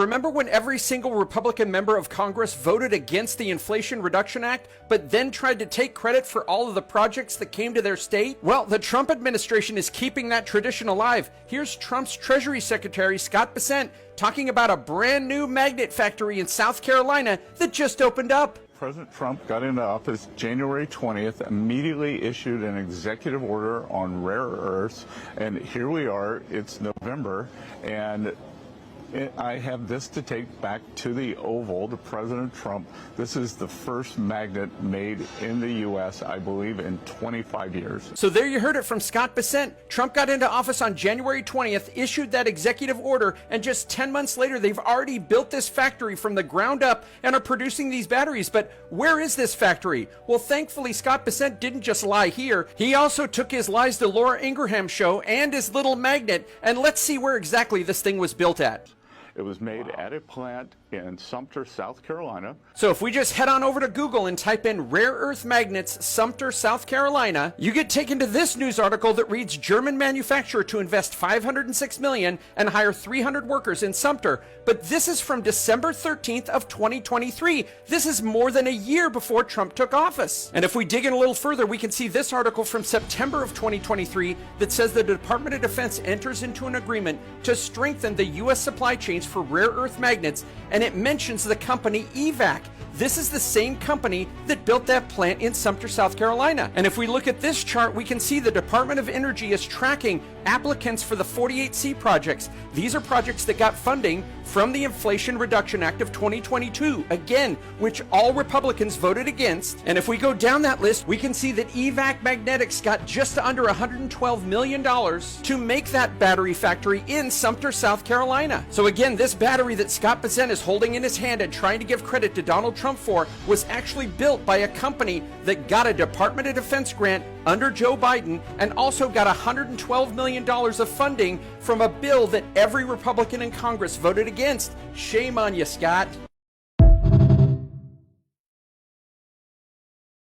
remember when every single Republican member of Congress voted against the Inflation Reduction Act, but then tried to take credit for all of the projects that came to their state? Well, the Trump administration is keeping that tradition alive. Here's Trump's Treasury Secretary, Scott Bessent, talking about a brand new magnet factory in South Carolina that just opened up. President Trump got into office January 20th, immediately issued an executive order on rare earths, and here we are, it's November, and I have this to take back to the Oval, to President Trump. This is the first magnet made in the U.S., I believe, in 25 years. So there you heard it from Scott Bessent. Trump got into office on January 20th, issued that executive order, and just 10 months later, they've already built this factory from the ground up and are producing these batteries. But where is this factory? Well, thankfully, Scott Bessent didn't just lie here. He also took his Lies to Laura Ingraham show and his little magnet, and let's see where exactly this thing was built at. It was made at a plant in Sumter, South Carolina. So if we just head on over to Google and type in rare earth magnets, Sumter, South Carolina, you get taken to this news article that reads German manufacturer to invest $506 million and hire 300 workers in Sumter. But this is from December 13th of 2023. This is more than a year before Trump took office. And if we dig in a little further, we can see this article from September of 2023 that says the Department of Defense enters into an agreement to strengthen the U.S. supply chains for rare earth magnets, and it mentions the company EVAC. This is the same company that built that plant in Sumter, South Carolina. And if we look at this chart, we can see the Department of Energy is tracking applicants for the 48C projects. These are projects that got funding from the Inflation Reduction Act of 2022, again, which all Republicans voted against. And if we go down that list, we can see that EVAC Magnetics got just under $112 million to make that battery factory in Sumter, South Carolina. So again, this battery that Scott Bessent is holding in his hand and trying to give credit to Donald Trump for was actually built by a company that got a Department of Defense grant under Joe Biden and also got $112 million of funding from a bill that every Republican in Congress voted against. Shame on you, Scott.